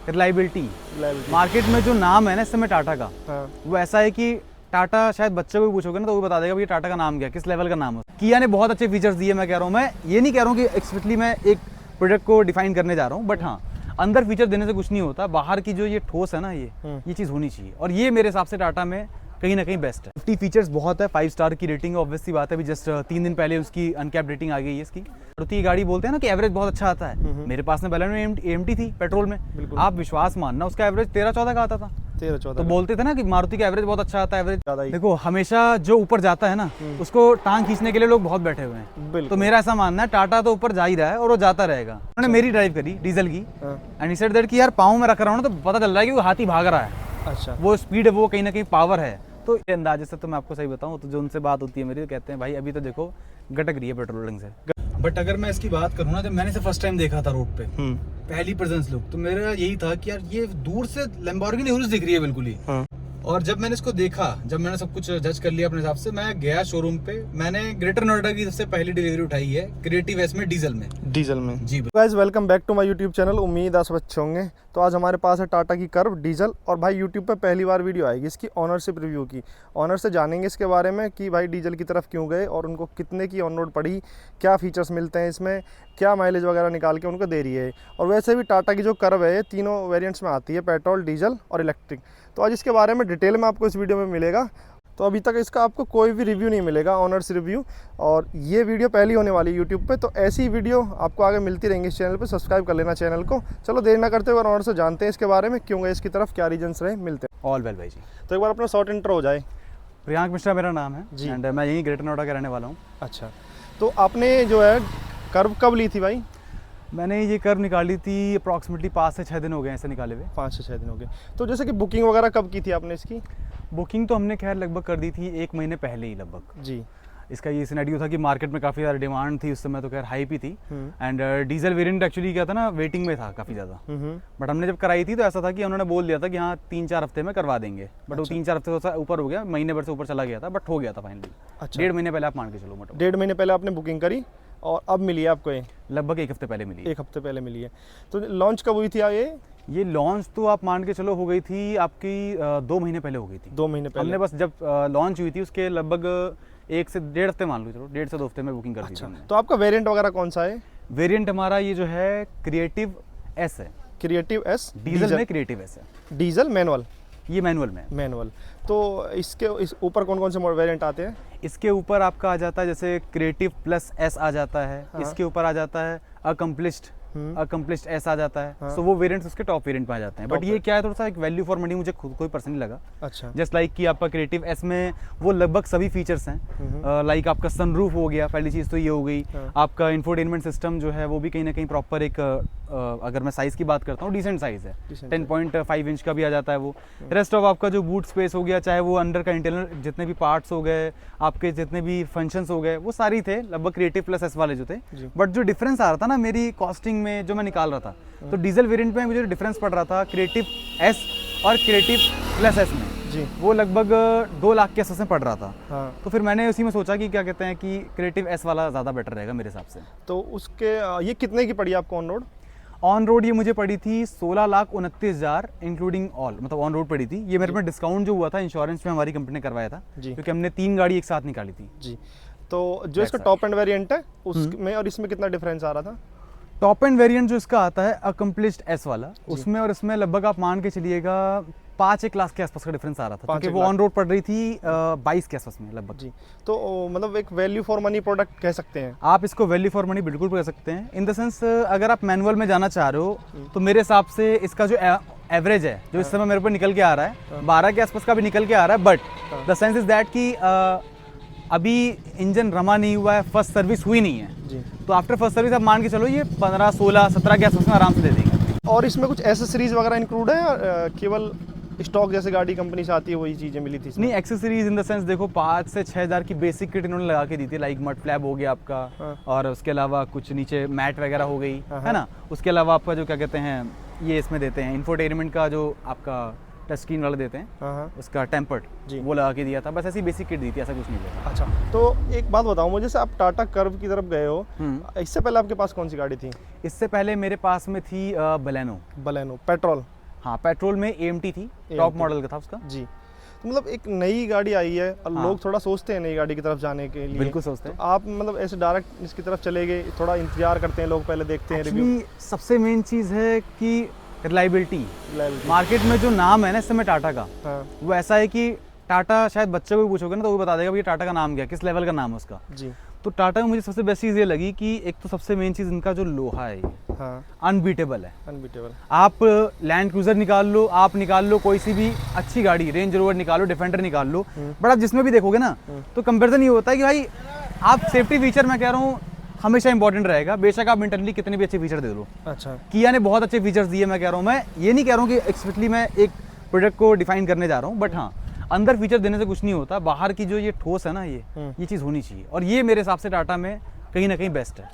Reliability market में जो नाम है ना इस समय टाटा का, वो ऐसा है कि टाटा शायद बच्चे को भी पूछोगे ना तो वो बता देगा भाई टाटा का नाम क्या, किस लेवल का नाम है। किया ने बहुत अच्छे फीचर्स दिए, मैं कह रहा हूँ, मैं ये नहीं कह रहा हूँ कि एक्सपेक्टली मैं एक प्रोडक्ट को डिफाइन करने जा रहा हूँ, बट हाँ अंदर फीचर देने से कुछ नहीं होता, बाहर की जो ये ठोस है ना ये चीज़ होनी चाहिए, और ये मेरे हिसाब से टाटा में कहीं ना कहीं बेस्ट है। 50 फीचर्स बहुत है, 5 स्टार की रेटिंग ऑब्वियस सी बात है। अभी जस्ट 3 दिन पहले उसकी अनकैप रेटिंग आ गई है इसकी। मारुति की गाड़ी बोलते हैं ना कि एवरेज बहुत अच्छा आता है, मेरे पास में बैलेनो AMT थी पेट्रोल में, आप विश्वास मानना उसका एवरेज 13-14 का आता था। 13-14 तो बोलते थे ना कि मारुति का एवरेज बहुत अच्छा आता है, एवरेज देखो हमेशा जो ऊपर जाता है ना उसको टांग खींचने के लिए लोग बहुत बैठे हुए हैं। तो मेरा ऐसा मानना है टाटा तो ऊपर जा ही रहा है और वो जाता रहेगा। उन्होंने मेरी ड्राइव करी डीजल की एंड ही सेड दैट कि यार पाँव में रख रहा हूँ ना तो पता चल रहा है कि वो हाथी भाग रहा है। अच्छा, वो स्पीड है, वो कहीं ना कहीं पावर है। तो ये अंदाजे से तो मैं आपको सही बताऊं तो जो उनसे बात होती है मेरी, तो कहते हैं भाई अभी तो देखो गटक रही है पेट्रोलिंग से। बट अगर मैं इसकी बात करूँ ना, जब मैंने इसे फर्स्ट टाइम देखा था रोड पे पहली प्रेजेंस लुक, तो मेरा यही था कि यार ये दूर से लैम्बोर्गिनी उरुस दिख रही है बिल्कुल ही। और जब मैंने इसको देखा, जब मैंने सब कुछ जज कर लिया अपने हिसाब से, मैं गया शोरूम पे, मैंने ग्रेटर नोएडा की सबसे पहली डिलीवरी उठाई है क्रिएटिव एस में, डीजल में जी। Guys welcome back to my YouTube channel. उम्मीद आप अच्छे होंगे। तो आज हमारे पास है टाटा की कर्व डीजल, और भाई यूट्यूब पे पहली बार वीडियो आएगी इसकी ऑनरशिप रिव्यू की। ऑनर से जानेंगे इसके बारे में कि भाई डीजल की तरफ क्यों गए और उनको कितने की ऑन रोड पड़ी, क्या फीचर्स मिलते हैं इसमें, क्या माइलेज वगैरह निकाल के उनको दे रही है। और वैसे भी टाटा की जो कर्व है ये तीनों वेरिएंट्स में आती है, पेट्रोल, डीजल और इलेक्ट्रिक। तो आज इसके बारे में डिटेल में आपको इस वीडियो में मिलेगा। तो अभी तक इसका आपको कोई भी रिव्यू नहीं मिलेगा, ऑनर्स रिव्यू, और ये वीडियो पहली होने वाली है यूट्यूब पे। तो ऐसी वीडियो आपको आगे मिलती रहेंगी इस चैनल पे, सब्सक्राइब कर लेना चैनल को। चलो देर ना करते हुए ऑनर से जानते हैं इसके बारे में, क्यों गए इसकी तरफ, क्या रीजन्स रहे, मिलते हैं। ऑल वेल भाई जी। तो एक बार अपना शॉर्ट इंट्रो हो जाए। प्रियांक मिश्रा मेरा नाम है जी, एंड मैं यहीं ग्रेटर नोएडा का रहने वाला हूँ। अच्छा, तो आपने जो है कर्व कब ली थी भाई? मैंने ये कर्व निकाली थी अप्रॉक्सीमेटली 5 से 6 दिन हो गए ऐसे निकाले हुए। 5 से 6 दिन हो गए। तो जैसे कि बुकिंग वगैरह कब की थी आपने इसकी? बुकिंग तो हमने खैर लगभग कर दी थी 1 महीने पहले ही लगभग जी। इसका ये सिनेरियो था कि मार्केट में काफ़ी ज़्यादा डिमांड थी उस समय, तो खैर हाइप ही थी। एंड डीजल वेरिएंट एक्चुअली क्या था ना, वेटिंग में था काफ़ी ज़्यादा। बट हमने जब कराई थी तो ऐसा था कि उन्होंने बोल दिया था कि हाँ 3-4 हफ्ते में करवा देंगे, बट वो 3-4 हफ्ते से ऊपर हो गया, महीने भर से ऊपर चला गया था, बट हो गया था फाइनली। अच्छा, 1.5 महीने पहले आप मान के चलो, मतलब 1.5 महीने पहले आपने बुकिंग करी और अब मिली है आपको ये? लगभग 1 हफ्ते पहले मिली। 1 हफ्ते पहले मिली है। तो लॉन्च कब हुई थी ये लॉन्च तो आप मान के चलो हो गई थी आपकी 2 महीने पहले हो गई थी। 2 महीने पहले हमने बस जब लॉन्च हुई थी उसके लगभग 1 से 1.5 हफ्ते मान लो, चलो 1.5 से 2 हफ्ते में बुकिंग कर दी थी हमने। तो आपका वेरिएंट वगैरह कौन सा है? वेरिएंट हमारा ये जो है क्रिएटिव एस है। क्रिएटिव एस डीजल में क्रिएटिव एस है। Diesel manual? ये मैनुअल में। मैनुअल। तो इसके इस ऊपर कौन कौन से वेरिएंट आते हैं? इसके ऊपर आपका आ जाता है जैसे क्रिएटिव प्लस एस आ जाता है। हाँ। इसके ऊपर आ जाता है अकम्प्लिश्ड एस आ जाता है। हाँ। सो वो वेरिएंट्स उसके टॉप वेरिएंट में आ जाते हैं। बट ये क्या है, थोड़ा सा एक वैल्यू फॉर मनी मुझे खुद कोई पर्सनली लगा। अच्छा। जस्ट लाइक कि आपका क्रिएटिव एस में वो लगभग सभी फीचर्स हैं। लाइक आपका सनरूफ हो गया, पहली चीज़ तो ये हो गई। हाँ। आपका इंफोटेनमेंट सिस्टम जो है वो भी कहीं ना कहीं प्रॉपर एक अगर मैं साइज़ की बात करता हूँ डिसेंट साइज़ है, 10.5 इंच का भी आ जाता है वो। रेस्ट ऑफ आपका जो बूट स्पेस हो गया, चाहे वो अंडर का इंटरनल जितने भी पार्ट्स हो गए, आपके जितने भी फंक्शंस हो गए, वो सारी थे लगभग क्रिएटिव प्लस एस वाले जो थे। बट जो डिफरेंस आ रहा था ना मेरी कॉस्टिंग में जो मैं निकाल रहा था, तो डीजल वेरिएंट में मुझे डिफरेंस पड़ रहा था क्रिएटिव एस और क्रिएटिव प्लस एस में जी, वो लगभग 2 लाख के आसपास में पड़ रहा था। हाँ। तो फिर मैंने उसी में सोचा कि क्या कहते हैं कि क्रिएटिव एस वाला ज़्यादा बेटर रहेगा मेरे हिसाब से। तो उसके ये कितने की पड़ी आपको ऑन रोड? ऑन रोड ये मुझे पड़ी थी 16,29,000 इंक्लूडिंग ऑल, मतलब ऑन रोड पड़ी थी ये। मेरे में डिस्काउंट जो हुआ था इंश्योरेंस में हमारी कंपनी ने करवाया था, क्योंकि हमने 3 गाड़ी एक साथ निकाली थी जी। तो जो इसका टॉप एंड वेरिएंट है उसमें और इसमें कितना डिफरेंस आ रहा था? टॉप एंड वेरिएंट जो इसका आता है अकम्प्लिश्ड एस वाला, उसमें और इसमें लगभग आप मान के चलिएगा 5-1 लाख के आसपास का डिफरेंस आ रहा था, क्योंकि वो ऑन रोड पड़ रही थी 22 के आसपास में लगभग जी। तो मतलब एक वैल्यू फॉर मनी प्रोडक्ट कह सकते हैं आप इसको। वैल्यू फॉर मनी बिल्कुल कह सकते हैं, इन द सेंस अगर आप मैनुअल में जाना चाह रहे हो तो मेरे हिसाब से इसका जो एवरेज है जो इस समय मेरे ऊपर निकल के आ रहा है 12 के आसपास का भी निकल के आ रहा है। But the sense is that कि अभी इंजन रमा नहीं हुआ है, फर्स्ट सर्विस हुई नहीं है जी। तो आफ्टर फर्स्ट सर्विस आप मान के चलो ये 15, 16, 17 के आसपास में आराम से दे देंगे। और इसमें कुछ एसेसरीज वगैरह इंक्लूड है या केवल स्टॉक जैसे गाड़ी कंपनी से आती है वही चीज़ें मिली थी इसमें? नहीं, एक्सेसरीज इन द सेंस देखो 5 से 6 हज़ार की बेसिक किट इन्होंने लगा के दी थी, लाइक मड फ्लैप हो गया आपका। हाँ। और उसके अलावा कुछ नीचे मैट वगैरह हो गई, है ना। उसके अलावा आपका जो क्या कहते हैं ये इसमें देते हैं इंफोटेनमेंट का जो आपका टच स्क्रीन वाला देते हैं, हाँ उसका टेम्पर्ड जी। वो लगा के दिया था, बस ऐसी बेसिक किट दी थी, ऐसा कुछ नहीं दिया था। अच्छा, तो एक बात बताओ मुझे, जैसे आप टाटा कर्व की तरफ गए हो, हम्म। इससे पहले आपके पास कौन सी गाड़ी थी? इससे पहले मेरे पास में थी बलेनो। Baleno petrol? हाँ, पेट्रोल में AMT थी, टॉप मॉडल का था उसका जी। तो मतलब एक नई गाड़ी आई है और हाँ। लोग थोड़ा सोचते हैं नई गाड़ी की तरफ जाने के लिए। बिल्कुल सोचते हैं। तो आप मतलब ऐसे डायरेक्ट इसकी तरफ चले गए, थोड़ा इंतजार करते हैं लोग, पहले देखते हैं रिव्यू? एक्चुअली सबसे मेन चीज़ है कि रिलायबिलिटी। मार्केट में जो नाम है ना इस समय टाटा का, हाँ वो ऐसा है कि टाटा, शायद बच्चे को भी पूछोगे ना तो वो बता देगा ये टाटा का नाम क्या है, किस लेवल का नाम है उसका। जी। तो टाटा में मुझे सबसे बेस्ट चीज़ ये लगी कि एक तो सबसे मेन चीज़ इनका जो लोहा है हाँ अनबीटेबल है। अनबीटेबल। आप लैंड क्रूजर निकाल लो, आप निकाल लो कोई सी भी अच्छी गाड़ी, रेंज रोवर निकालो, डिफेंडर निकाल लो, बट आप जिसमें भी देखोगे ना तो कंपैरिजन ये होता है कि भाई आप सेफ्टी फीचर, मैं कह रहा हूँ हमेशा इंपॉर्टेंट रहेगा, बेशक आप इंटरनली कितने भी अच्छे फीचर दे दो। अच्छा। किया ने बहुत अच्छे फीचर्स दिए, मैं कह रहा हूँ, मैं ये नहीं कह रहा हूँ कि एक्सपेक्टली मैं एक प्रोडक्ट को डिफाइन करने जा रहा हूँ, बट हाँ अंदर फीचर देने से कुछ नहीं होता, बाहर की जो ये ठोस है ना ये चीज़ होनी चाहिए, और ये मेरे हिसाब से टाटा में कहीं ना कहीं बेस्ट है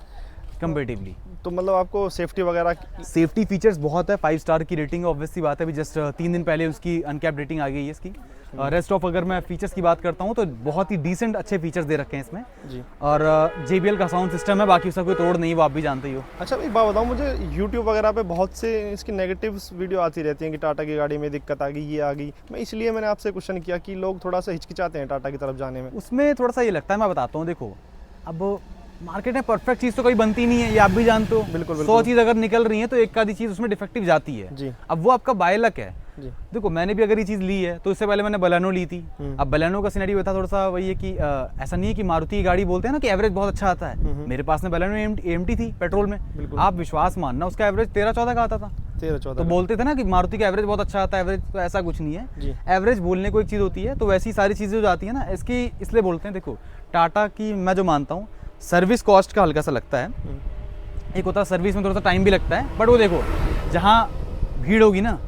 कंपेरेटिवली। तो मतलब आपको सेफ्टी वगैरह? सेफ्टी फीचर्स बहुत है, 5 स्टार की रेटिंग ऑब्वियसली बात है, अभी जस्ट 3 दिन पहले उसकी अनकैप रेटिंग आ गई है इसकी। रेस्ट ऑफ अगर मैं फीचर्स की बात करता हूँ तो बहुत ही डिसेंट अच्छे फीचर्स दे रखे हैं इसमें जी। और JBL का साउंड सिस्टम है, बाकी उसका कोई तोड़ नहीं, वो आप भी जानते ही हो। अच्छा, एक बात बताओ मुझे, यूट्यूब वगैरह पे बहुत से इसकी नेगेटिव वीडियो आती रहती हैं कि टाटा की गाड़ी में दिक्कत आ गई, ये आ गई। मैं इसलिए मैंने आपसे क्वेश्चन किया कि लोग थोड़ा सा हिचकिचाते हैं टाटा की तरफ जाने में। उसमें थोड़ा सा ये लगता है, मैं बताता हूँ, देखो अब मार्केट में परफेक्ट चीज़ तो कभी बनती नहीं है, ये आप भी जानते हो। बिल्कुल 100 चीज़ अगर निकल रही है तो एक आधी चीज़ उसमें डिफेक्टिव जाती है जी। अब वो आपका बाय लक है। जी। देखो मैंने भी अगर ये चीज़ ली है तो इससे पहले मैंने बलेनो ली थी। अब बलेनो का सिनेरियो था थोड़ा सा वही है कि ऐसा नहीं है कि मारुति की गाड़ी बोलते हैं ना कि एवरेज बहुत अच्छा आता है, मेरे पास में बलेनो AMT थी पेट्रोल में, आप विश्वास मानना उसका एवरेज 13-14 का आता था। 13-14 तो बोलते थे ना कि मारुति का एवरेज बहुत अच्छा आता है, एवरेज तो ऐसा कुछ नहीं जी। है, एवरेज बोलने को एक चीज़ होती है, तो वैसी सारी चीज़ें जो आती है ना इसकी इसलिए बोलते हैं। देखो टाटा की मैं जो मानता हूँ सर्विस कॉस्ट का हल्का सा लगता है, एक होता है सर्विस में थोड़ा सा टाइम भी लगता है, बट वो देखो जहाँ भीड़ होगी ना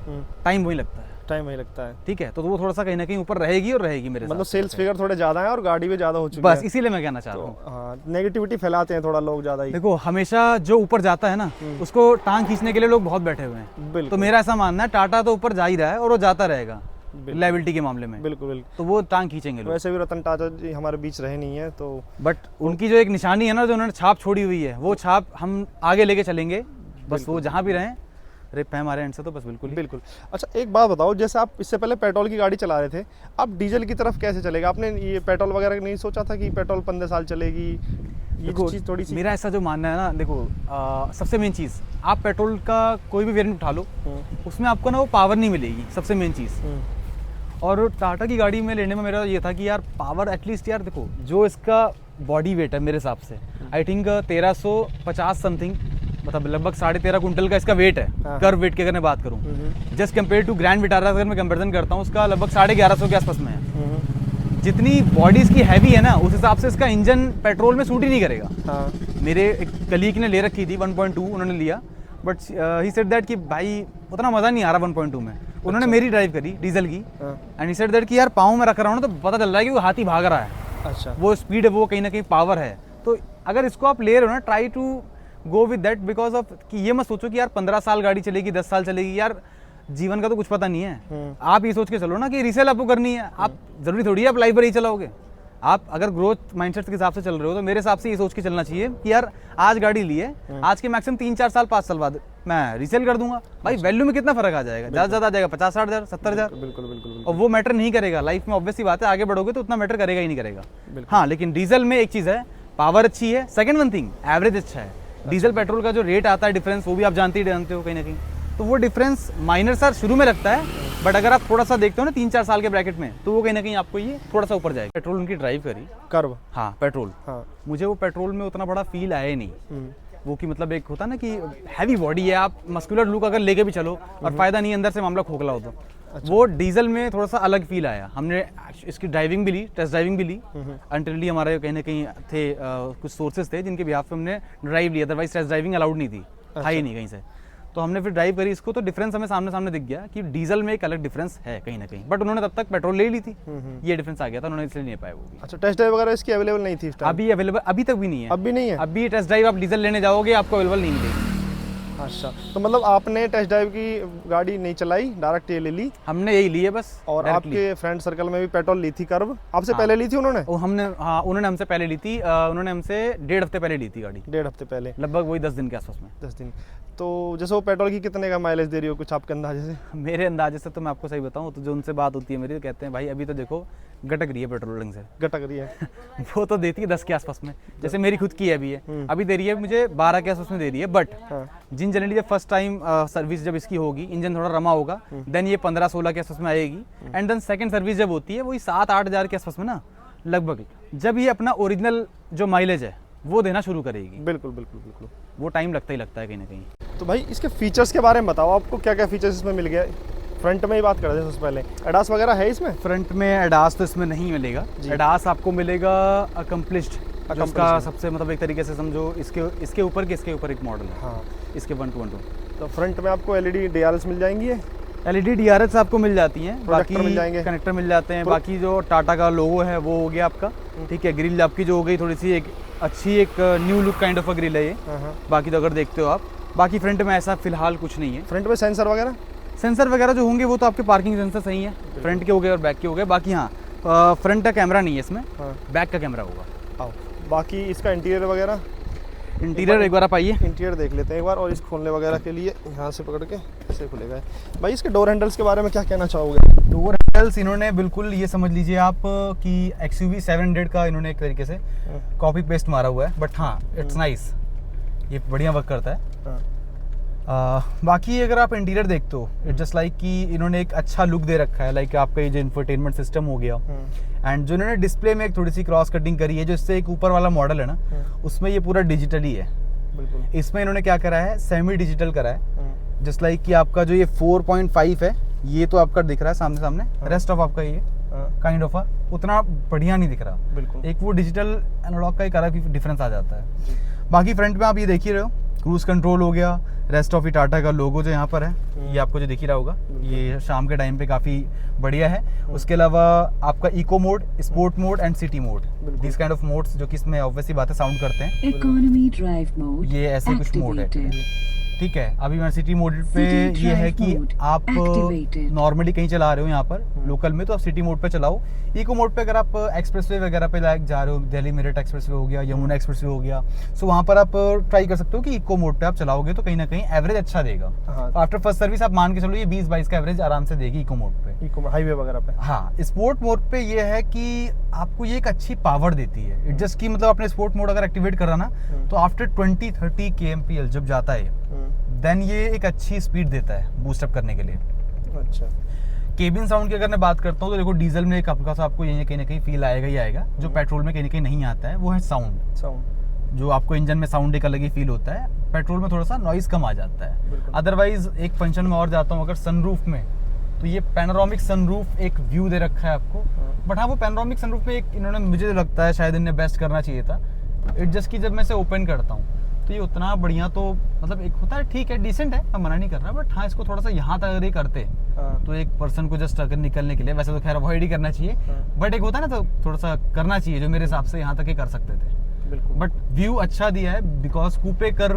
टाइम वही लगता है, टाइम वही लगता है। ठीक है, तो वो थोड़ा सा कहीं ना कहीं ऊपर रहेगी और रहेगी मेरे मतलब हिसाब से। सेल्स फिगर थोड़े ज़्यादा हैं और गाड़ी भी ज़्यादा हो चुकी है, बस इसीलिए मैं कहना चाह रहा हूँ। हाँ, नेगेटिविटी फैलाते हैं थोड़ा लोग ज़्यादा ही। देखो हमेशा जो ऊपर जाता है ना उसको टांग खींचने के लिए लोग बहुत बैठे हुए हैं, बिल्कुल। तो मेरा ऐसा मानना है टाटा तो ऊपर जा ही रहा है और वो जाता रहेगा रिलायबिलिटी के मामले में, बिल्कुल बिल्कुल। तो वो टांग खींचेंगे लोग। वैसे भी रतन टाटा जी हमारे बीच रहे नहीं है, तो बट उनकी जो एक निशानी है ना, जो उन्होंने छाप छोड़ी हुई है, वो छाप हम आगे लेके चलेंगे, बस वो जहाँ भी रहें। रिप है हमारे एंड से तो बस बिल्कुल बिल्कुल। अच्छा, एक बात बताओ, जैसे आप इससे पहले पेट्रोल की गाड़ी चला रहे थे, अब डीजल की तरफ कैसे चलेगा? आपने ये पेट्रोल वगैरह नहीं सोचा था कि पेट्रोल 15 साल चलेगी? ये देखो चीज़ थोड़ी सी मेरा ऐसा जो मानना है ना, देखो सबसे मेन चीज़, आप पेट्रोल का कोई भी वेरिएंट उठा लो उसमें आपको ना वो पावर नहीं मिलेगी, सबसे मेन चीज़। और टाटा की गाड़ी में लेने में मेरा ये था कि यार पावर एटलीस्ट, यार देखो जो इसका बॉडी वेट है मेरे हिसाब से आई थिंक 1350 समथिंग, मतलब लगभग 13.5 कुंटल का इसका वेट है, कर्व वेट की अगर मैं बात करूँ, just compare to Grand Vitara अगर मैं कंपेरिजन करता हूँ उसका लगभग 1150 के आसपास में है। जितनी बॉडी इसकी हैवी है ना उस हिसाब से इसका इंजन पेट्रोल में सूट ही नहीं करेगा। हाँ। मेरे एक कलीग ने ले रखी थी 1.2 उन्होंने लिया, बट ही सेड दैट कि भाई उतना मज़ा नहीं आ रहा 1.2 में। उन्होंने मेरी ड्राइव करी डीजल की एंड ही सेड दैट कि यार पाँव में रख रहा हूँ ना तो पता चल रहा है कि वो हाथी भाग रहा है। अच्छा। वो स्पीड है, वो कहीं ना कहीं पावर है, तो अगर इसको आप ले रहे हो ना try to go with that, because of कि ये मत सोचो कि यार 15 साल गाड़ी चलेगी, 10 साल चलेगी, यार जीवन का तो कुछ पता नहीं है। आप ये सोच के चलो ना कि रीसेल आपको करनी है, आप जरूरी थोड़ी है आप लाइफ भर ही चलाओगे। आप अगर ग्रोथ माइंडसेट के हिसाब से चल रहे हो तो मेरे हिसाब से ये सोच के चलना चाहिए कि यार आज गाड़ी ली है, आज के मैक्सिमम 3-4 साल 5 साल बाद मैं रीसेल कर दूंगा। भाई वैल्यू में कितना फर्क आ जाएगा, ज़्यादा ज़्यादा आ जाएगा 50-60 हज़ार 70,000। बिल्कुल बिल्कुल। और वो मैटर नहीं करेगा लाइफ में, ऑब्वियसली बात है, आगे बढ़ोगे तो उतना मैटर करेगा ही नहीं करेगा। हाँ, लेकिन डीजल में एक चीज़ है, पावर अच्छी है, सेकंड वन थिंग एवरेज अच्छा है। डीजल पेट्रोल का जो रेट आता है डिफरेंस, वो भी आप जानते हो कहीं ना कहीं, तो वो डिफरेंस माइनर सा शुरू में लगता है, बट अगर आप थोड़ा सा देखते हो ना 3-4 साल के ब्रैकेट में, तो वो कहीं ना कहीं आपको ये थोड़ा सा ऊपर जाएगा। पेट्रोल उनकी ड्राइव करी कर्व। हाँ पेट्रोल, हाँ। मुझे वो पेट्रोल में उतना बड़ा फील आया ही नहीं। वो कि मतलब एक होता ना कि हैवी बॉडी है, आप मस्कुलर लुक अगर लेके भी चलो और फायदा नहीं, अंदर से मामला खोखला हो तो। वो डीजल में थोड़ा सा अलग फील आया। हमने इसकी ड्राइविंग भी ली, टेस्ट ड्राइविंग भी ली, अनटिली हमारे कहीं ना कहीं थे कुछ सोर्सेज थे जिनके बिहाफ पे हमने ड्राइव लिया, अदरवाइज टेस्ट ड्राइविंग अलाउड नहीं थी, था ही नहीं कहीं से। तो हमने फिर ड्राइव करी इसको, तो डिफरेंस हमें सामने सामने दिख गया कि डीजल में एक अलग डिफरेंस है कहीं ना कहीं, बट उन्होंने तब तक पेट्रोल ले ली थी, ये डिफरेंस आ गया था, उन्होंने इसलिए नहीं पाया वो भी। अच्छा, टेस्ट ड्राइव वगैरह इसकी अवेलेबल नहीं थी इस टाइम? अभी अवेलेबल, अभी तक भी नहीं है। अब भी नहीं है? अभी टेस्ट ड्राइव आप डीजल लेने जाओगे आपको अवेलेबल नहीं मिलेगी। अच्छा, तो मतलब आपने टेस्ट ड्राइव की गाड़ी नहीं चलाई, डायरेक्ट ये ले ली? हमने यही ली है बस। और directly। आपके फ्रेंड सर्कल में भी पेट्रोल ली थी कर्व? आपसे हाँ। पहले ली थी उन्होंने? वो हमने, हाँ उन्होंने हमसे पहले ली थी। उन्होंने हमसे 1.5 हफ्ते पहले ली थी गाड़ी, 1.5 हफ्ते पहले, लगभग वही 10 दिन के आसपास में। 10 दिन। तो जैसे वो पेट्रोल की कितने का माइलेज दे रही हो, कुछ आपके अंदाजे से? मेरे अंदाजे से तो मैं आपको सही बताऊं तो जो उनसे बात होती है मेरी, तो कहते हैं भाई अभी तो देखो गटक रही है पेट्रोल ढंग से। गटक रही है? वो तो देती है 10 के आसपास में, जैसे मेरी खुद की है अभी है, अभी दे रही है मुझे 12 के आसपास में दे रही है। बट हाँ। जिन जनरली जब फर्स्ट टाइम सर्विस जब इसकी होगी, इंजन थोड़ा रमा होगा, देन ये 15-16 के आसपास में आएगी। एंड देन सेकंड सर्विस जब होती है वही 7-8 हज़ार के आसपास में ना लगभग, जब ये अपना ओरिजिनल जो माइलेज है वो देना शुरू करेगी। बिल्कुल बिल्कुल बिल्कुल। वो टाइम लगता ही लगता है कहीं ना कहीं। तो भाई इसके फीचर्स के बारे में बताओ, आपको क्या क्या फीचर्स इसमें मिल गया? फ्रंट में ही बात कर रहे थे सबसे पहले, एडास वगैरह है इसमें? फ्रंट में एडास तो इसमें नहीं मिलेगा। एडास आपको मिलेगा अकम्प्लिश्ड, उसका सबसे मतलब एक तरीके से समझो इसके ऊपर के इसके ऊपर एक मॉडल है। हाँ, इसके 1212। तो फ्रंट में आपको एलईडी डीआरएस मिल जाएंगी है? एलईडी डीआरएस आपको मिल जाती हैं, बाकी मिल जाएंगे, कनेक्टर मिल जाते हैं। बाकी जो टाटा का लोगो है वो हो गया आपका, ठीक है। ग्रिल आपकी जो हो गई थोड़ी सी एक अच्छी, एक new look kind of a grill है ये। बाकी तो अगर देखते हो आप, बाकी फ्रंट में ऐसा फिलहाल कुछ नहीं है। फ्रंट में सेंसर वगैरह? सेंसर वगैरह जो होंगे वो तो आपके पार्किंग सेंसर सही है, फ्रंट के हो गए और बैक के हो गए। बाकी हाँ, फ्रंट का कैमरा नहीं है इसमें, बैक का कैमरा होगा। बाकी इसका इंटीरियर वगैरह? इंटीरियर एक बार आप आइए, इंटीरियर देख लेते हैं एक बार। और इस खोलने वगैरह के लिए यहाँ से पकड़ के ऐसे खुलेगा। भाई इसके डोर हैंडल्स के बारे में क्या कहना चाहोगे? डोर हैंडल्स इन्होंने बिल्कुल ये समझ लीजिए आप कि XUV 700 का इन्होंने एक तरीके से कॉपी पेस्ट मारा हुआ है। बट हाँ, इट्स नाइस, ये बढ़िया वर्क करता है। बाकी अगर आप इंटीरियर देखते हो, इट्स जस्ट लाइक कि इन्होंने एक अच्छा लुक दे रखा है। लाइक आपका ये जो इंफोटेनमेंट सिस्टम हो गया, एंड जो इन्होंने डिस्प्ले में एक थोड़ी सी क्रॉस कटिंग करी है, जो इससे एक ऊपर वाला मॉडल है ना, उसमें ये पूरा डिजिटल ही है। बिल्कुल। इसमें इन्होंने क्या करा है, सेमी डिजिटल करा है। जस्ट लाइक कि आपका जो ये 4.5 है, ये तो आपका दिख रहा है सामने सामने, रेस्ट ऑफ आपका ये काइंड ऑफ उतना बढ़िया नहीं दिख रहा। बिल्कुल। एक वो डिजिटल एनालॉग का ही करा कि डिफरेंस आ जाता है। बाकी फ्रंट में आप ये देख ही रहे हो, क्रूज कंट्रोल हो गया, रेस्ट ऑफ टाटा का लोगो जो यहाँ पर है ये आपको जो दिख ही रहा होगा, ये शाम के टाइम पे काफ़ी बढ़िया है। उसके अलावा आपका eco mode, sport mode and city mode, this kind of modes जो कि इसमें ऑब्वियसली बातें साउंड करते हैं। इकोनॉमी ड्राइव मोड, ये ऐसे कुछ मोड है, ठीक है। अभी मैं सिटी मोड पे ये है कि आप नॉर्मली कहीं चला रहे हो यहाँ पर लोकल में, तो आप सिटी मोड पे चलाओ। इको मोड पे अगर आप एक्सप्रेसवे वगैरह पे लाइक जा रहे हो, दिल्ली मेरठ एक्सप्रेसवे हो गया, यमुना एक्सप्रेसवे हो गया, सो वहाँ पर आप ट्राई कर सकते हो कि इको मोड पे आप चलाओगे तो कहीं ना कहीं एवरेज अच्छा देगा। आफ्टर फर्स्ट सर्विस आप मान के चलो ये 20-22 का एवरेज आराम से देगी इको मोड पे, इको हाईवे वगैरह पे। हाँ, स्पोर्ट मोड पे ये है कि आपको ये एक अच्छी पावर देती है। इट जस्ट की मतलब अपने स्पोर्ट मोड अगर एक्टिवेट करा ना, तो आफ्टर 20-30 kmpl जब जाता है देन ये एक अच्छी स्पीड देता है बूस्ट अप करने के लिए। अच्छा। केबिन साउंड की अगर मैं बात करता हूँ तो देखो डीजल में एक आपका आपको ये कहीं ना कहीं फील आएगा ही आएगा, जो पेट्रोल में कहीं ना कहीं नहीं आता है, वो है साउंड। जो आपको इंजन में साउंड एक अलग ही फील होता है, पेट्रोल में थोड़ा सा नॉइज कम आ जाता है। अदरवाइज एक फंक्शन में और जाता हूँ अगर सनरूफ में, तो ये पैनोरामिक सनरूफ एक व्यू दे रखा है आपको। बट हाँ, वो पैनोरामिक सनरूफ में एक इन्होंने, मुझे लगता है शायद इन्हें बेस्ट करना चाहिए था। इट जस्ट की जब मैं इसे ओपन करता हूँ तो ये उतना बढ़िया तो मतलब एक होता है, ठीक है डिसेंट है, मैं मना नहीं कर रहा, बट हाँ इसको थोड़ा सा यहाँ तक अगर ये करते तो एक पर्सन को जस्ट अगर निकलने के लिए, वैसे तो खैर अवॉइड ही करना चाहिए, बट एक होता है ना, तो थोड़ा सा करना चाहिए, जो मेरे हिसाब से यहाँ तक ही कर सकते थे। बट व्यू अच्छा दिया है, बिकॉज कूपे कर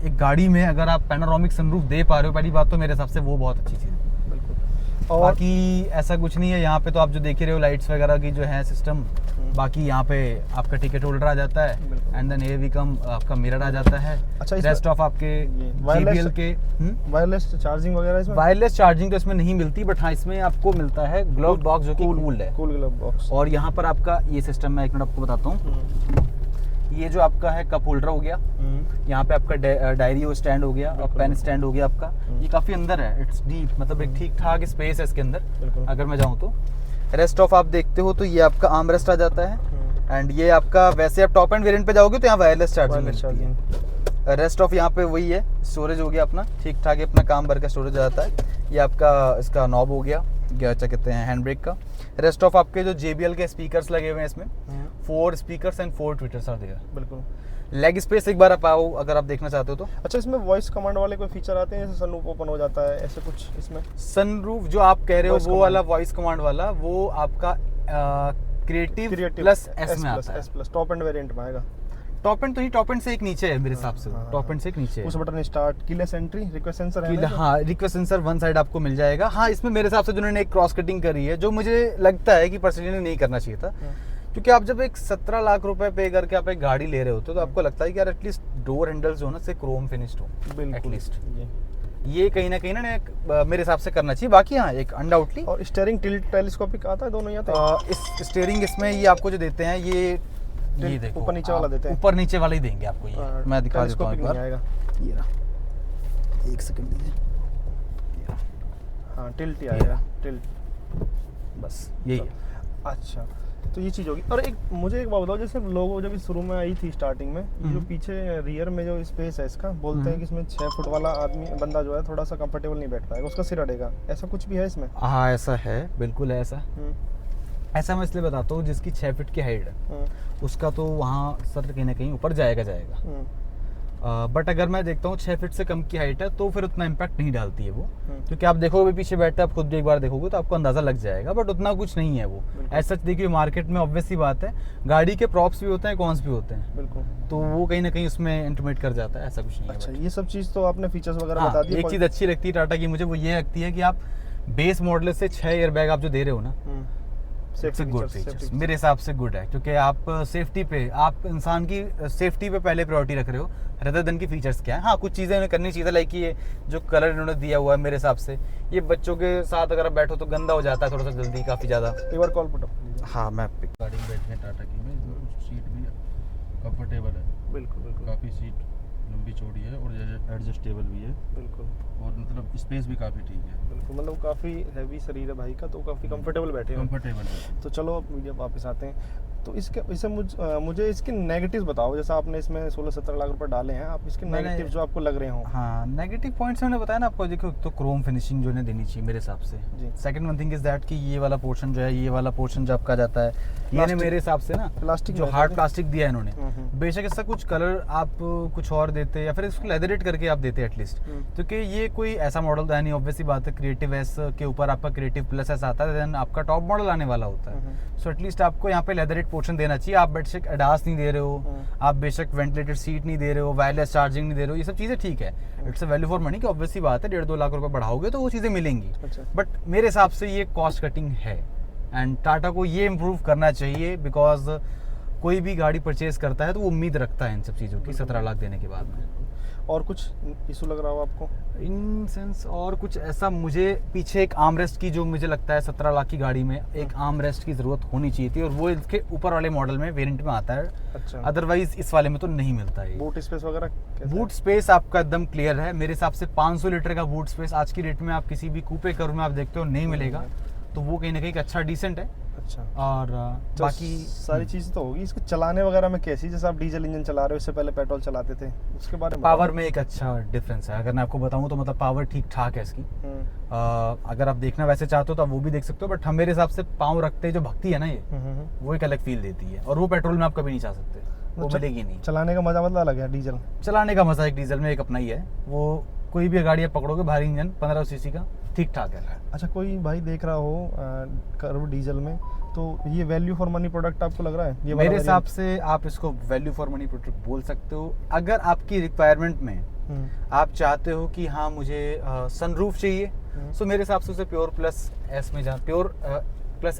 एक गाड़ी में अगर आप पैनोरामिक सनरूफ दे पा रहे हो, पहली बात तो मेरे हिसाब से वो बहुत अच्छी चीज़ है। और बाकी ऐसा कुछ नहीं है यहाँ पे, तो आप जो देख रहे हो लाइट्स वगैरह की जो है सिस्टम, बाकी यहाँ पे आपका टिकट होल्डर आ जाता है, एंड देन ये भी कम आपका मिरर आ जाता है। अच्छा, रेस्ट ऑफ आपके JBL के वायरलेस चार्जिंग वगैरह इसमें? वायरलेस चार्जिंग तो इसमें नहीं मिलती, बट हाँ इसमें आपको मिलता है ग्लव बॉक्स जो कि कूल है, कूल ग्लव बॉक्स। और यहाँ पर आपका ये सिस्टम मैं एक मिनट आपको बताता हूँ। ये जो आपका है कप होल्डर हो गया, यहाँ पे आपका डायरी स्टैंड हो गया, और पेन स्टैंड हो गया आपका। ये काफी अंदर है, इट्स डीप, मतलब एक ठीक ठाक स्पेस है इसके अंदर अगर मैं जाऊँ तो। रेस्ट ऑफ आप देखते हो तो ये आपका आर्म रेस्ट आ जाता है, एंड ये आपका वैसे आप टॉप एंड वेरिएंट पे जाओगे तो यहाँ वायरलेस चार्जिंग। रेस्ट ऑफ यहाँ पे वही है, स्टोरेज हो गया अपना ठीक ठाक, अपना काम भर का स्टोरेज आ जाता है। ये आपका इसका नॉब हो गया, क्या कहते हैं, हैंड ब्रेक का। रेस्ट ऑफ आपके जो JBL के स्पीकर्स लगे हुए हैं इसमें, 4 speakers and 4 tweeters are there. बिल्कुल। लेग स्पेस एक बार आप आओ अगर आप देखना चाहते हो तो। अच्छा, इसमें वॉइस कमांड वाले कोई फीचर आते हैं, जैसे सनरूफ ओपन हो जाता है, ऐसे कुछ इसमें? सनरूफ जो आप कह रहे हो वो वाला वॉइस कमांड वाला, वो आपका क्रिएटिव प्लस S में आता है। S+ टॉप एंड वेरिएंट में आएगा। टॉप एंड तो नहीं, टॉप एंड से एक नीचे है मेरे हिसाब से, हाँ, टॉप एंड से एक नीचे है। Push button start, keyless entry, request sensor है ना? हाँ, रिक्वेस्ट सेंसर वन साइड आपको मिल जाएगा। हाँ, इसमें मेरे हिसाब से जिन्होंने एक क्रॉस कटिंग करी है, जो मुझे लगता है कि पर्सनली नहीं करना चाहिए था, क्योंकि आप जब एक 17 लाख रुपए पे करके आप एक गाड़ी ले रहे होते हो तो आपको लगता है कि यार एटलीस्ट डोर हैंडल्स जो ना से क्रोम फिनिश्ड हो, बिल्कुल एटलीस्ट ये कहीं ना मेरे हिसाब से करना चाहिए। बाकी हाँ, एक अनडाउटली। और स्टीयरिंग टिल्ट टेलीस्कोपिक आता है, दोनों ही आते हैं? इस स्टीयरिंग इसमें ये आपको जो देते हैं, ये देखो ऊपर नीचे वाला देते हैं, ऊपर नीचे वाला ही देंगे आपको। ये मैं दिखा देता हूँ एक बार, आएगा। ये रहा, एक सेकंड दीजिए। हाँ, टिल्ट ही आएगा, टिल्ट, बस यही है। अच्छा, तो ये चीज़ होगी। और एक मुझे एक बात बताओ, जैसे लोगो जब शुरू में आई थी स्टार्टिंग में, ये जो पीछे रियर में जो स्पेस है इसका, बोलते हैं कि इसमें 6 फुट वाला बंदा जो है थोड़ा सा कंफर्टेबल नहीं बैठ पाएगा, उसका सिर अड़ेगा, ऐसा कुछ भी है इसमें? हाँ, ऐसा है, बिल्कुल है ऐसा। ऐसा मैं इसलिए बताता हूँ, जिसकी 6 फीट की हाइट है उसका तो वहाँ सर कहीं ना कहीं ऊपर जाएगा। बट अगर मैं देखता हूँ 6 फीट से कम की हाइट है तो फिर उतना इम्पैक्ट नहीं डालती है वो, क्योंकि आप देखोगे पीछे बैठते आप खुद भी एक बार देखोगे तो आपको अंदाजा लग जाएगा, बट उतना कुछ नहीं है वो। ऐसा देखिए, मार्केट में ऑब्वियस सी बात है, गाड़ी के प्रॉप्स भी होते हैं, कॉन्स भी होते हैं, बिल्कुल, तो वो कहीं ना कहीं उसमें इंटीमेट कर जाता है, ऐसा कुछ नहीं है। अच्छा, ये सब चीज़ तो आपने फीचर्स वगैरह हाँ, बता दी। एक चीज़ अच्छी लगती है टाटा की मुझे, वो ये लगती है कि आप बेस मॉडल से 6 एयरबैग आप जो दे रहे हो ना, गुड फीचर्स मेरे हिसाब से गुड है, क्योंकि आप सेफ्टी पे, आप इंसान की सेफ्टी पे पहले प्रायोरिटी रख रहे हो रेदर देन की फीचर्स क्या है। हाँ, कुछ चीज़ें इन्हें करनी चाहिए, लाइक ये जो कलर इन्होंने दिया हुआ है मेरे हिसाब से, ये बच्चों के साथ अगर आप बैठो तो गंदा हो जाता है थोड़ा सा जल्दी, काफ़ी ज़्यादा। एक बार कॉल पुट। हाँ, मैं गाड़ी में बैठने टाटा की में सीट भी कंफर्टेबल है, बिल्कुल बिल्कुल, काफ़ी सीट लंबी चौड़ी है और एडजस्टेबल भी है, बिल्कुल, और मतलब स्पेस भी काफ़ी ठीक है, बिल्कुल, मतलब काफ़ी हैवी शरीर है भाई का, तो काफ़ी कंफर्टेबल बैठे हो। कंफर्टेबल है। तो चलो अब मीडिया वापस आते हैं, तो इससे मुझे इसके नेगेटिव्स बताओ। जैसा आपने इसमें 16-17 लाख रुपए डाले हैं, आप इसके नेगेटिव जो आपको लग रहे हो। हाँ, नेगेटिव पॉइंट्स मैंने बताया ना आपको, देखो तो क्रोम फिनिशिंग जो है देनी चाहिए मेरे हिसाब से। Second one thing is that कि ये वाला पोर्शन जो है, ये वाला पोर्शन जो आपका जाता है, ये ने मेरे हिसाब से ना प्लास्टिक जो हार्ड प्लास्टिक दिया है इन्होंने, बेशक इसका कुछ कलर आप कुछ और देते या फिर इसको लेदरेट करके आप देते एटलीस्ट, क्योंकि ये कोई ऐसा मॉडल था नहीं, ऑब्वियसली बात है, क्रिएटिव एस के ऊपर आपका क्रिएटिव प्लस एस आता है, देन आपका टॉप मॉडल आने वाला होता है, सो एटलीस्ट आपको यहाँ पे लेदरेट पोर्शन देना चाहिए। आप बेशक एडास नहीं दे रहे हो, आप बेशक वेंटिलेटेड सीट नहीं दे रहे हो, वायरलेस चार्जिंग नहीं दे रहे हो, ये सब चीज़ें ठीक है, it's a value for money की ऑब्वियसली बात है, 1.5-2 लाख रुपए बढ़ाओगे तो वो चीज़ें मिलेंगी। बट मेरे हिसाब से ये कॉस्ट कटिंग है, एंड टाटा को ये इम्प्रूव करना चाहिए, बिकॉज कोई भी गाड़ी परचेज करता है तो वो उम्मीद रखता है इन सब चीज़ों की 17 लाख देने के बाद में। और कुछ इशू लग रहा हो आपको इन सेंस? और कुछ ऐसा, मुझे पीछे एक आर्मरेस्ट की, जो मुझे लगता है 17 लाख की गाड़ी में एक आर्मरेस्ट की ज़रूरत होनी चाहिए थी, और वो इसके ऊपर वाले मॉडल में वेरिएंट में आता है। अच्छा, अदरवाइज इस वाले में तो नहीं मिलता है। बूट स्पेस वगैरह? बूट स्पेस आपका एकदम क्लियर है मेरे हिसाब से, 500 लीटर का बूट स्पेस आज की डेट में आप किसी भी कूपे कर्व में आप देखते हो नहीं मिलेगा, तो वो कहीं ना कहीं अच्छा डिसेंट है। अच्छा, और तो बाकी सारी चीज़ तो होगी। इसको चलाने वगैरह में कैसी, जैसे आप डीजल इंजन चला रहे हो, इससे पहले पेट्रोल चलाते थे, उसके बारे में? पावर में एक अच्छा डिफरेंस है, अगर मैं आपको बताऊं तो मतलब पावर ठीक ठाक है इसकी। अगर आप देखना वैसे चाहते हो तो आप वो भी देख सकते हो, बट हम मेरे हिसाब से पाँव रखते जो भक्ति है ना, ये वो एक अलग फील देती है, और वो पेट्रोल में आप कभी नहीं चाह सकते, वो मिलेगी नहीं। चलाने का मजा मतलब अलग है, डीजल चलाने का मजा एक डीजल में एक अपना ही है, वो कोई भी गाड़ी आप पकड़ोगे भारी इंजन 15 सीसी का ठीक ठाक है। अच्छा, कोई भाई देख रहा हो कर्व डीजल में, तो ये वैल्यू फॉर मनी प्रोडक्ट आपको लग रहा है? ये मेरे हिसाब से आप इसको वैल्यू फॉर मनी प्रोडक्ट बोल सकते हो, अगर आपकी रिक्वायरमेंट में आप चाहते हो कि हाँ मुझे सनरूफ चाहिए, सो मेरे हिसाब से उसे प्योर प्लस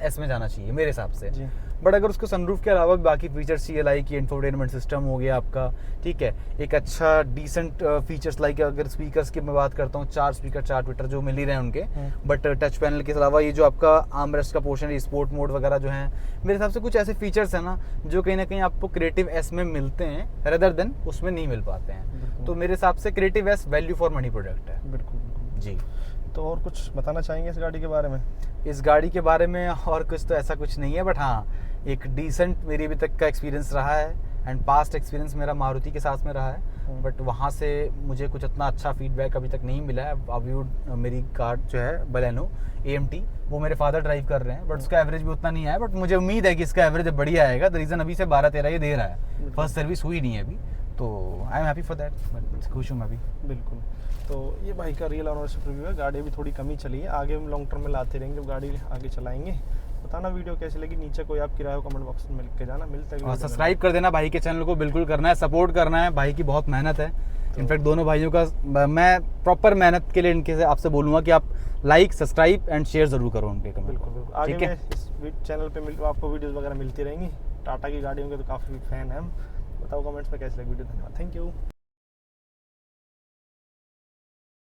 एस में जाना चाहिए मेरे हिसाब से। बट अगर उसको सनरूफ के अलावा बाकी फीचर्स चाहिए, लाइक ये इंफोटेनमेंट सिस्टम हो गया आपका, ठीक है, एक अच्छा डिसेंट फीचर्स, लाइक अगर स्पीकर्स की मैं बात करता हूँ, 4 स्पीकर 4 ट्विटर जो मिल ही रहे हैं उनके, बट टच पैनल के अलावा ये जो आपका आर्मरेस्ट का पोर्शन है, स्पोर्ट मोड वगैरह जो है, मेरे हिसाब से कुछ ऐसे फीचर्स हैं ना जो कहीं ना कहीं आपको क्रिएटिव एस में मिलते हैं रेदर देन उसमें नहीं मिल पाते हैं, तो मेरे हिसाब से creative S value for money product है। बिल्कुल जी। तो और कुछ बताना चाहेंगे इस गाड़ी के बारे में? इस गाड़ी के बारे में और कुछ तो ऐसा कुछ नहीं है, बट हाँ एक डिसेंट मेरी अभी तक का एक्सपीरियंस रहा है, एंड पास्ट एक्सपीरियंस मेरा मारुति के साथ में रहा है, बट वहाँ से मुझे कुछ इतना अच्छा फीडबैक अभी तक नहीं मिला है। अभी मेरी कार जो है बलेनो AMT, वो मेरे फादर ड्राइव कर रहे हैं, बट उसका एवरेज भी उतना नहीं आया, बट मुझे उम्मीद है कि इसका एवरेज बढ़िया आएगा। द रीज़न अभी से 12-13 ये दे रहा है, फर्स्ट सर्विस हुई नहीं है अभी, तो I am happy for that, खुश हूँ मैं अभी। बिल्कुल। तो ये भाई का रियल ऑनरशिप रिव्यू है, गाड़ी भी थोड़ी कम ही चली है, आगे हम लॉन्ग टर्म में लाते रहेंगे, जब गाड़ी आगे चलाएंगे बताना वीडियो कैसी लगी, नीचे कोई आपकी राय हो कमेंट बॉक्स में लिख के जाना। मिलते हैं और वीडियो में। सब्सक्राइब कर देना भाई के चैनल को, बिल्कुल करना है, सपोर्ट करना है, भाई की बहुत मेहनत है। इनफैक्ट दोनों भाइयों का मैं प्रॉपर मेहनत के लिए इनके से आपसे बोलूँगा कि आप लाइक, सब्सक्राइब एंड शेयर ज़रूर करो उनके कमेंट। बिल्कुल बिल्कुल, आगे ठीक है? में इस चैनल पे आपको वीडियोस वगैरह मिलती रहेंगी। टाटा की गाड़ियों के तो काफ़ी फैन हैं हम। बताओ कमेंट्स में कैसी लगी वीडियो। धन्यवाद, थैंक यू।